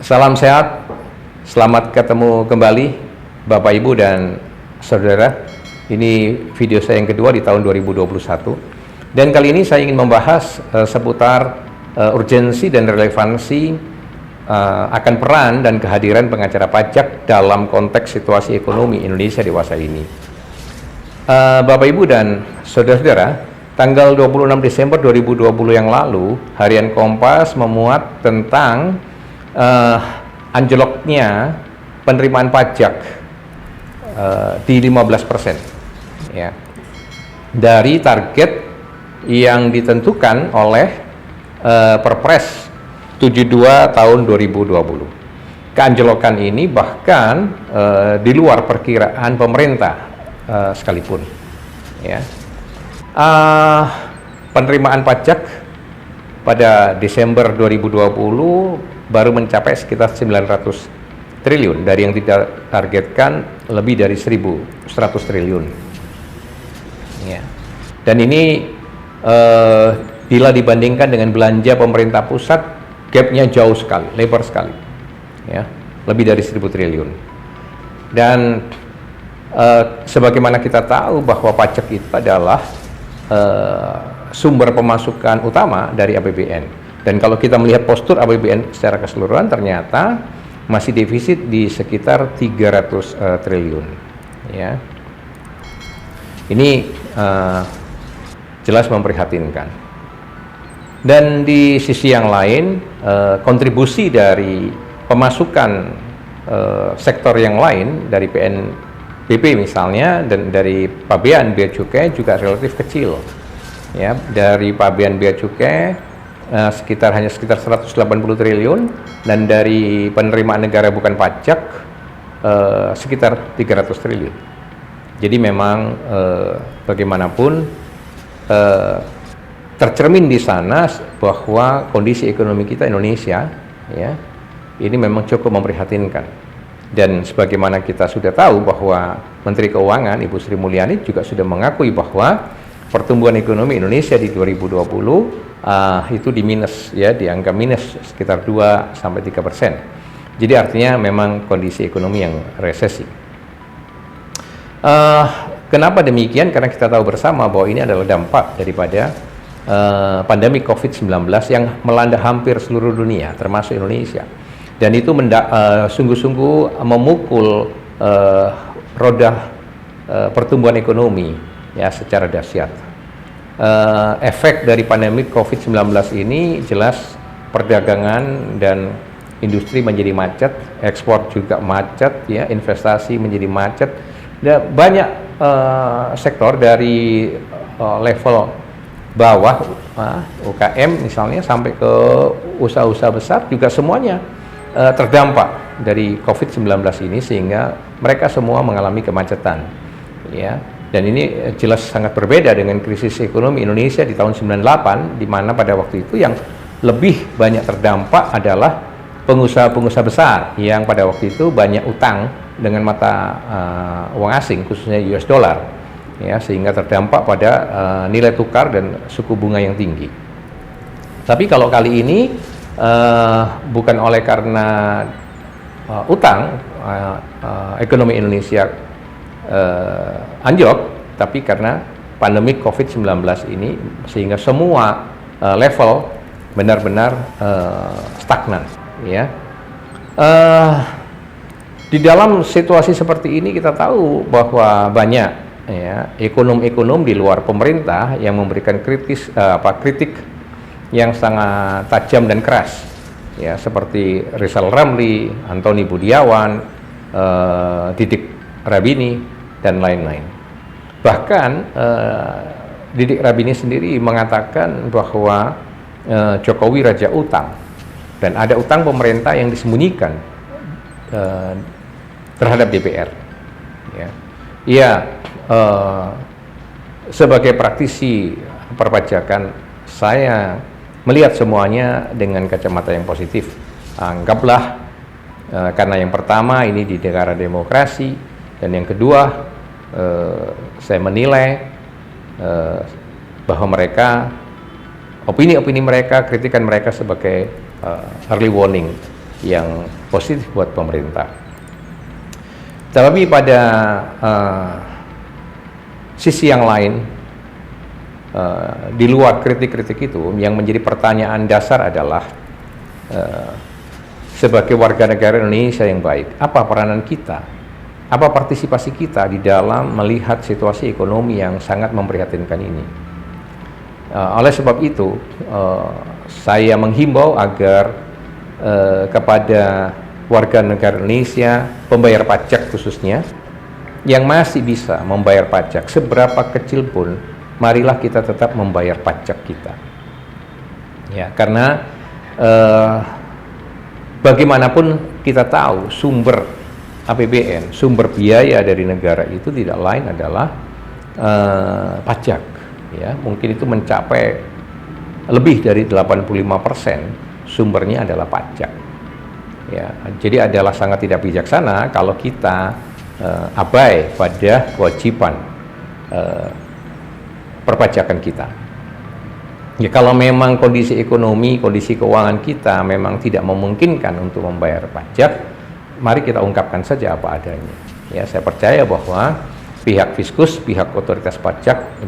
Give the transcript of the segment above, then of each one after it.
Salam sehat, selamat ketemu kembali Bapak Ibu dan Saudara. Ini video saya yang kedua di tahun 2021. Dan kali ini saya ingin membahas seputar urgensi dan relevansi akan peran dan kehadiran pengacara pajak dalam konteks situasi ekonomi Indonesia dewasa ini. Bapak Ibu dan Saudara-saudara, tanggal 26 Desember 2020 yang lalu, Harian Kompas memuat tentang anjloknya penerimaan pajak di 15%, ya, dari target yang ditentukan oleh Perpres 72 tahun 2020. Keanjlokan ini bahkan di luar perkiraan pemerintah sekalipun, ya. Penerimaan pajak pada Desember 2020 baru mencapai sekitar 900 triliun dari yang tidak targetkan lebih dari 1.100 triliun, ya. Dan ini bila dibandingkan dengan belanja pemerintah pusat, gapnya jauh sekali, lebar sekali, ya, lebih dari 1.000 triliun. Dan sebagaimana kita tahu bahwa pajak itu adalah sumber pemasukan utama dari APBN. Dan kalau kita melihat postur APBN secara keseluruhan, ternyata masih defisit di sekitar 300 triliun, ya. Ini jelas memprihatinkan. Dan di sisi yang lain, kontribusi dari pemasukan sektor yang lain dari PNBP misalnya dan dari pabean bea cukai juga relatif kecil, ya. Dari pabean bea cukai hanya sekitar 180 triliun, dan dari penerimaan negara bukan pajak sekitar 300 triliun. Jadi memang bagaimanapun tercermin di sana bahwa kondisi ekonomi kita Indonesia, ya, ini memang cukup memprihatinkan. Dan sebagaimana kita sudah tahu bahwa Menteri Keuangan Ibu Sri Mulyani juga sudah mengakui bahwa pertumbuhan ekonomi Indonesia di 2020 itu di minus, ya, di angka minus sekitar 2-3%. Jadi artinya memang kondisi ekonomi yang resesi. Kenapa demikian? Karena kita tahu bersama bahwa ini adalah dampak daripada pandemi COVID-19 yang melanda hampir seluruh dunia, termasuk Indonesia. Dan itu sungguh-sungguh memukul roda pertumbuhan ekonomi, ya, secara dahsyat. Efek dari pandemi COVID-19 ini jelas perdagangan dan industri menjadi macet, ekspor juga macet, ya, investasi menjadi macet. Dan banyak sektor dari level bawah, UKM misalnya, sampai ke usaha-usaha besar juga semuanya terdampak dari COVID-19 ini, sehingga mereka semua mengalami kemacetan, ya. Dan ini jelas sangat berbeda dengan krisis ekonomi Indonesia di tahun 98, di mana pada waktu itu yang lebih banyak terdampak adalah pengusaha-pengusaha besar yang pada waktu itu banyak utang dengan mata uang asing, khususnya US dollar, ya, sehingga terdampak pada nilai tukar dan suku bunga yang tinggi. Tapi kalau kali ini bukan oleh karena utang ekonomi Indonesia anjlok, tapi karena pandemi COVID-19 ini, sehingga semua level benar-benar stagnan, ya. Di dalam situasi seperti ini kita tahu bahwa banyak, ya, ekonom-ekonom di luar pemerintah yang memberikan kritik yang sangat tajam dan keras, ya, seperti Rizal Ramli, Antoni Budiawan, Didik Rabini, dan lain-lain. Bahkan Didik Rabini sendiri mengatakan bahwa Jokowi raja utang, dan ada utang pemerintah yang disembunyikan terhadap DPR, ya. Ia sebagai praktisi perpajakan, saya melihat semuanya dengan kacamata yang positif. Anggaplah karena yang pertama ini di negara demokrasi, dan yang kedua saya menilai bahwa mereka, opini-opini mereka, kritikan mereka sebagai early warning yang positif buat pemerintah. Tetapi pada sisi yang lain, di luar kritik-kritik itu, yang menjadi pertanyaan dasar adalah sebagai warga negara Indonesia yang baik, apa peranan kita, apa partisipasi kita di dalam melihat situasi ekonomi yang sangat memprihatinkan ini. Oleh sebab itu, saya menghimbau agar kepada warga negara Indonesia, pembayar pajak khususnya, yang masih bisa membayar pajak, seberapa kecil pun, marilah kita tetap membayar pajak kita. Ya, karena bagaimanapun kita tahu sumber APBN, sumber biaya dari negara itu tidak lain adalah pajak. Ya, mungkin itu mencapai lebih dari 85% sumbernya adalah pajak. Ya, jadi adalah sangat tidak bijaksana kalau kita abai pada kewajiban perpajakan kita. Ya, kalau memang kondisi ekonomi, kondisi keuangan kita memang tidak memungkinkan untuk membayar pajak, mari kita ungkapkan saja apa adanya. Ya, saya percaya bahwa pihak Fiskus, pihak otoritas pajak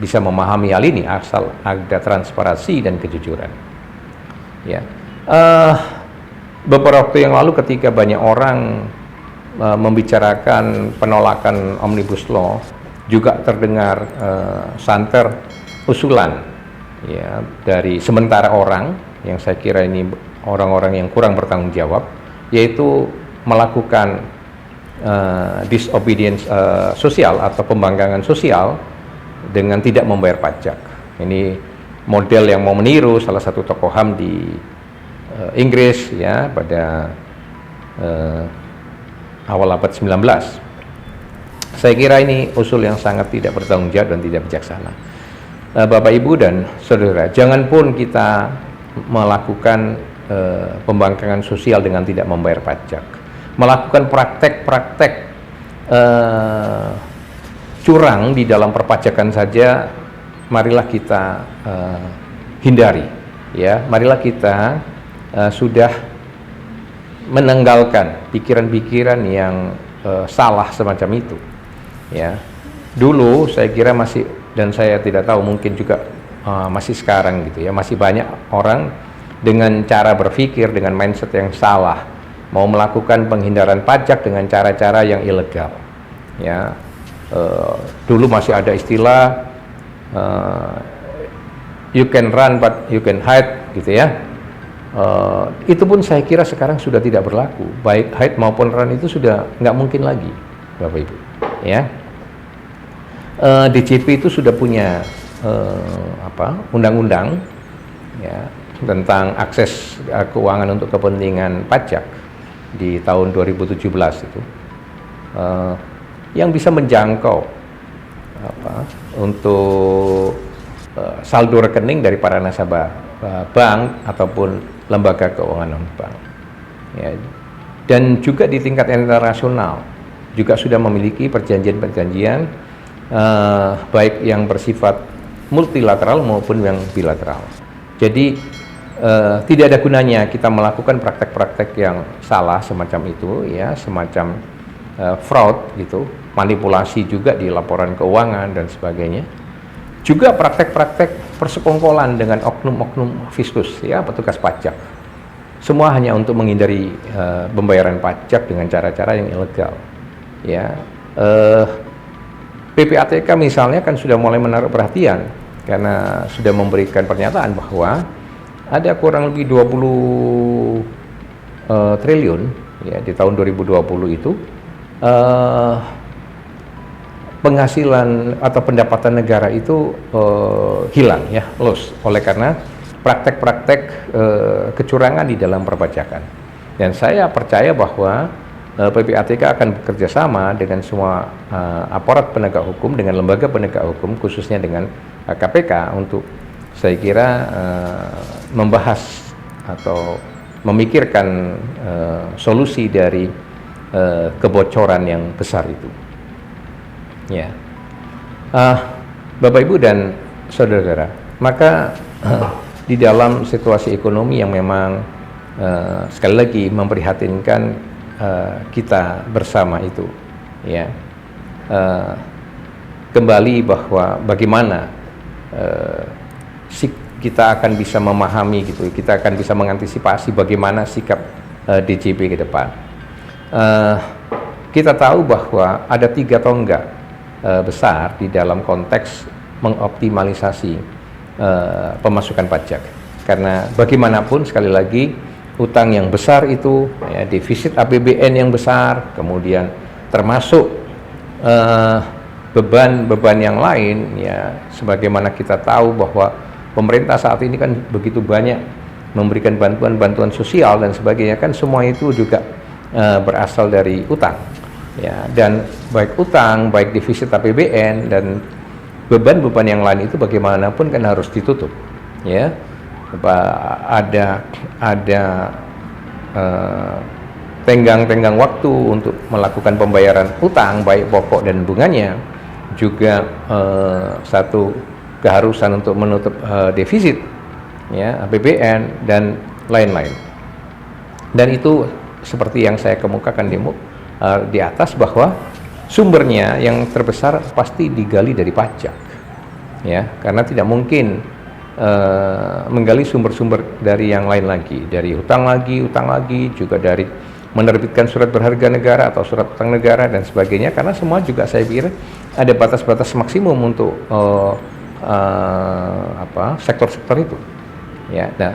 bisa memahami hal ini asal ada transparansi dan kejujuran. Ya, beberapa waktu yang lalu ketika banyak orang membicarakan penolakan Omnibus Law, juga terdengar santer usulan ya dari sementara orang yang saya kira ini orang-orang yang kurang bertanggung jawab, yaitu melakukan disobedience sosial atau pembangkangan sosial dengan tidak membayar pajak. Ini model yang mau meniru salah satu tokoh HAM di Inggris ya pada awal abad 19. Saya kira ini usul yang sangat tidak bertanggung jawab dan tidak bijaksana. Bapak Ibu dan Saudara, jangan pun kita melakukan pembangkangan sosial dengan tidak membayar pajak, melakukan praktek-praktek curang di dalam perpajakan saja, marilah kita hindari. Ya, marilah kita sudah menanggalkan pikiran-pikiran yang salah semacam itu. Ya, dulu saya kira masih, dan saya tidak tahu mungkin juga masih sekarang gitu ya, masih banyak orang dengan cara berpikir, dengan mindset yang salah, mau melakukan penghindaran pajak dengan cara-cara yang ilegal. Ya, dulu masih ada istilah you can run but you can hide gitu ya. Itu pun saya kira sekarang sudah tidak berlaku, baik hide maupun run itu sudah nggak mungkin lagi, Bapak Ibu. Ya, DJP itu sudah punya undang-undang ya tentang akses keuangan untuk kepentingan pajak di tahun 2017 itu yang bisa menjangkau untuk saldo rekening dari para nasabah bank ataupun lembaga keuangan non-bank. Ya, dan juga di tingkat internasional juga sudah memiliki perjanjian-perjanjian baik yang bersifat multilateral maupun yang bilateral. Jadi tidak ada gunanya kita melakukan praktek-praktek yang salah semacam itu ya, semacam fraud gitu, manipulasi juga di laporan keuangan dan sebagainya. Juga praktek-praktek persekongkolan dengan oknum-oknum Fiskus ya, petugas pajak. Semua hanya untuk menghindari pembayaran pajak dengan cara-cara yang ilegal. Ya, PPATK misalnya kan sudah mulai menaruh perhatian karena sudah memberikan pernyataan bahwa ada kurang lebih 20 triliun ya di tahun 2020 itu penghasilan atau pendapatan negara itu hilang ya, loss oleh karena praktek-praktek kecurangan di dalam perpajakan. Dan saya percaya bahwa PPATK akan bekerja sama dengan semua aparat penegak hukum, dengan lembaga penegak hukum, khususnya dengan KPK untuk saya kira membahas atau memikirkan solusi dari kebocoran yang besar itu. Ya, Bapak Ibu dan Saudara-saudara, maka di dalam situasi ekonomi yang memang sekali lagi memprihatinkan kita bersama itu, ya. Kembali bahwa bagaimana kita akan bisa memahami gitu, kita akan bisa mengantisipasi bagaimana sikap DJP ke depan. Kita tahu bahwa ada 3 tonggak besar di dalam konteks mengoptimalisasi pemasukan pajak. Karena bagaimanapun sekali lagi utang yang besar itu, ya, defisit APBN yang besar, kemudian termasuk beban-beban yang lain, ya, sebagaimana kita tahu bahwa pemerintah saat ini kan begitu banyak memberikan bantuan-bantuan sosial dan sebagainya, kan semua itu juga berasal dari utang, ya, dan baik utang, baik defisit APBN dan beban-beban yang lain itu bagaimanapun kan harus ditutup, ya. Ada tenggang-tenggang waktu untuk melakukan pembayaran utang baik pokok dan bunganya, juga satu keharusan untuk menutup defisit, ya, APBN dan lain-lain. Dan itu seperti yang saya kemukakan di atas, bahwa sumbernya yang terbesar pasti digali dari pajak, ya, karena tidak mungkin menggali sumber-sumber dari yang lain lagi, dari utang lagi, juga dari menerbitkan surat berharga negara atau surat utang negara dan sebagainya, karena semua juga saya pikir ada batas-batas maksimum untuk sektor-sektor itu, ya. Nah,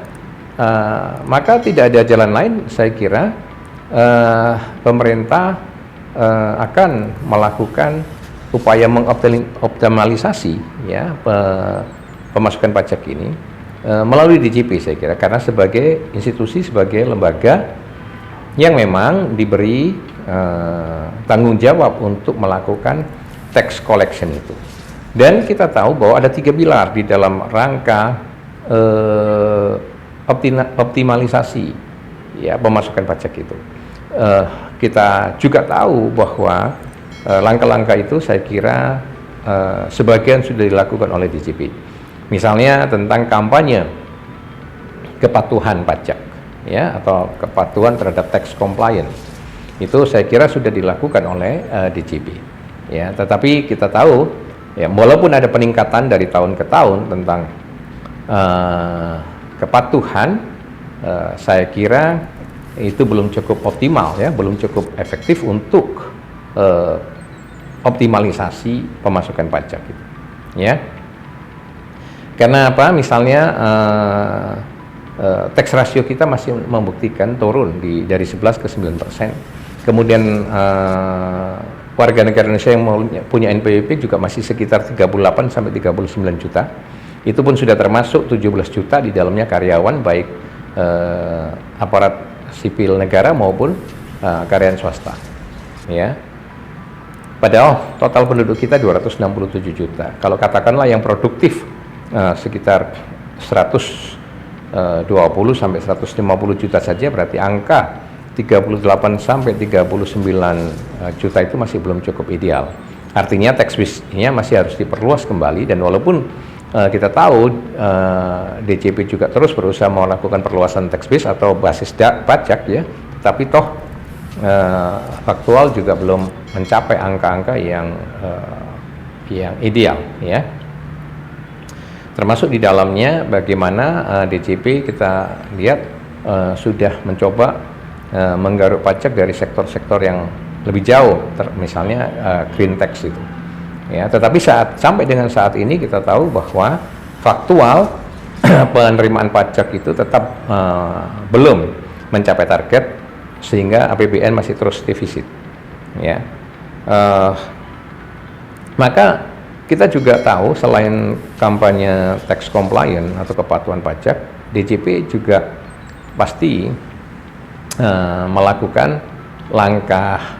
maka tidak ada jalan lain, saya kira pemerintah akan melakukan upaya mengoptimalisasi, ya, pemasukan pajak ini melalui DJP, saya kira, karena sebagai institusi, sebagai lembaga yang memang diberi tanggung jawab untuk melakukan tax collection itu. Dan kita tahu bahwa ada 3 pilar di dalam rangka optimalisasi, ya, pemasukan pajak itu. Kita juga tahu bahwa langkah-langkah itu saya kira sebagian sudah dilakukan oleh DJP. Misalnya tentang kampanye kepatuhan pajak, ya, atau kepatuhan terhadap tax compliance, itu saya kira sudah dilakukan oleh DJP, ya. Tetapi kita tahu, ya, walaupun ada peningkatan dari tahun ke tahun tentang kepatuhan, saya kira itu belum cukup optimal, ya, belum cukup efektif untuk optimalisasi pemasukan pajak itu, ya. Karena apa? Misalnya tax ratio kita masih membuktikan turun dari 11 ke 9%. Kemudian warga negara Indonesia yang punya NPWP juga masih sekitar 38 sampai 39 juta. Itu pun sudah termasuk 17 juta di dalamnya karyawan, baik aparat sipil negara maupun karyawan swasta, ya. Padahal total penduduk kita 267 juta. Kalau katakanlah yang produktif sekitar 120 sampai 150 juta saja, berarti angka 38 sampai 39 juta itu masih belum cukup ideal. Artinya tax base-nya masih harus diperluas kembali, dan walaupun kita tahu DJP juga terus berusaha melakukan perluasan tax base atau basis pajak, ya, tapi toh faktual juga belum mencapai angka-angka yang ideal, ya. Termasuk di dalamnya bagaimana DJP kita lihat sudah mencoba menggaruk pajak dari sektor-sektor yang lebih jauh, misalnya green tax itu, ya. Tetapi sampai dengan saat ini kita tahu bahwa faktual penerimaan pajak itu tetap belum mencapai target, sehingga APBN masih terus defisit, ya. Maka kita juga tahu selain kampanye tax compliance atau kepatuhan pajak, DJP juga pasti melakukan langkah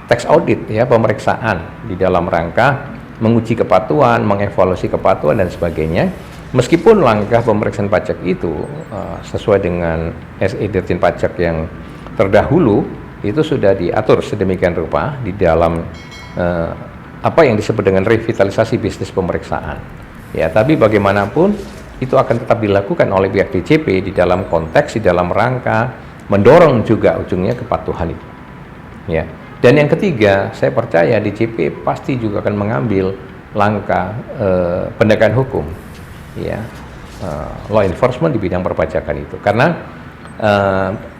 tax audit, ya, pemeriksaan di dalam rangka menguji kepatuhan, mengevaluasi kepatuhan dan sebagainya. Meskipun langkah pemeriksaan pajak itu sesuai dengan SE Dirjen Pajak yang terdahulu itu sudah diatur sedemikian rupa di dalam apa yang disebut dengan revitalisasi bisnis pemeriksaan, ya. Tapi bagaimanapun itu akan tetap dilakukan oleh pihak DJP di dalam konteks, di dalam rangka mendorong juga ujungnya kepatuhan itu. Ya. Dan yang ketiga, saya percaya DJP pasti juga akan mengambil langkah penegakan hukum, ya, law enforcement di bidang perpajakan itu. Karena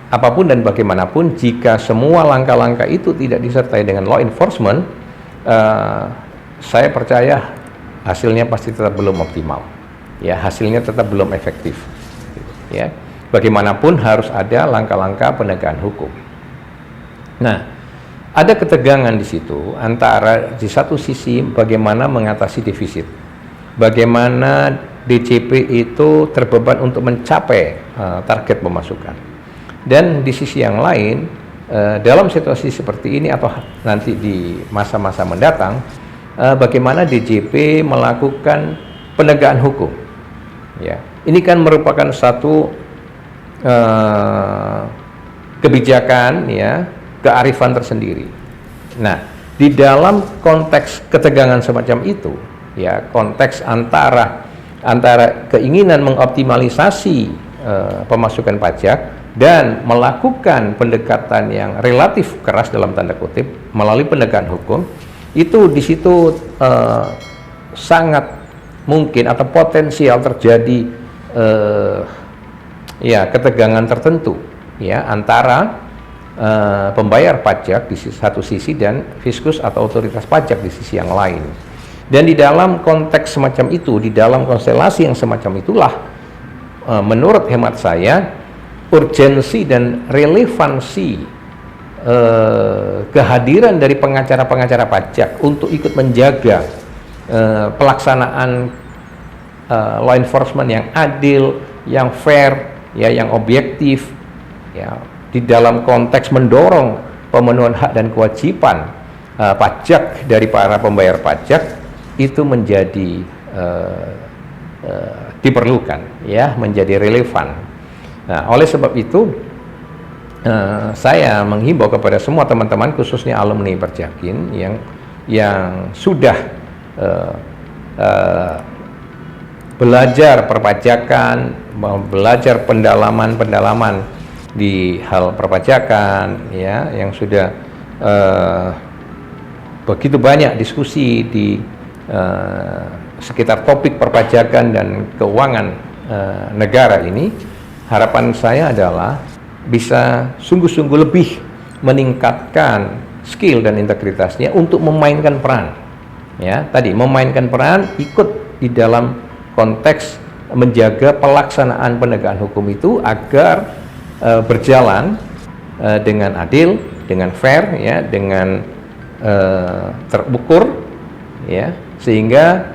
apapun dan bagaimanapun, jika semua langkah-langkah itu tidak disertai dengan law enforcement, saya percaya hasilnya pasti tetap belum optimal. Ya, hasilnya tetap belum efektif. Ya, bagaimanapun harus ada langkah-langkah penegakan hukum. Nah, ada ketegangan di situ antara di satu sisi bagaimana mengatasi defisit, bagaimana DJP itu terbeban untuk mencapai target pemasukan, dan di sisi yang lain dalam situasi seperti ini atau nanti di masa-masa mendatang, bagaimana DJP melakukan penegakan hukum. Ya, ini kan merupakan satu kebijakan, ya, kearifan tersendiri. Nah, di dalam konteks ketegangan semacam itu, ya, konteks antara keinginan mengoptimalisasi pemasukan pajak dan melakukan pendekatan yang relatif keras dalam tanda kutip melalui penegakan hukum, itu di situ sangat mungkin atau potensial terjadi ya ketegangan tertentu, ya, antara pembayar pajak di satu sisi dan fiskus atau otoritas pajak di sisi yang lain. Dan di dalam konteks semacam itu, di dalam konstelasi yang semacam itulah, menurut hemat saya, urgensi dan relevansi kehadiran dari pengacara-pengacara pajak untuk ikut menjaga pelaksanaan law enforcement yang adil, yang fair, ya, yang objektif, ya, di dalam konteks mendorong pemenuhan hak dan kewajiban pajak dari para pembayar pajak itu menjadi diperlukan, ya, menjadi relevan. Nah, oleh sebab itu saya menghimbau kepada semua teman-teman, khususnya alumni Perjakin yang sudah belajar perpajakan, belajar pendalaman di hal perpajakan, ya, yang sudah begitu banyak diskusi di sekitar topik perpajakan dan keuangan negara ini. Harapan saya adalah bisa sungguh-sungguh lebih meningkatkan skill dan integritasnya untuk memainkan peran, ya, tadi memainkan peran ikut di dalam konteks menjaga pelaksanaan penegakan hukum itu agar berjalan dengan adil, dengan fair, ya, dengan terukur, ya, sehingga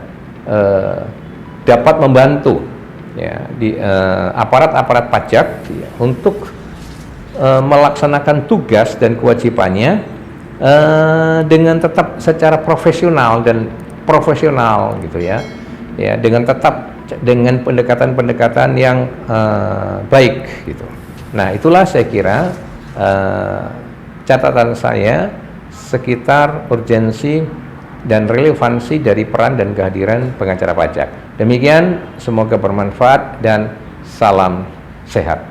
dapat membantu, ya, di aparat-aparat pajak, ya, untuk melaksanakan tugas dan kewajibannya dengan tetap secara profesional gitu, ya, dengan tetap dengan pendekatan-pendekatan yang baik gitu. Nah, itulah saya kira catatan saya sekitar urgensi dan relevansi dari peran dan kehadiran pengacara pajak. Demikian, semoga bermanfaat dan salam sehat.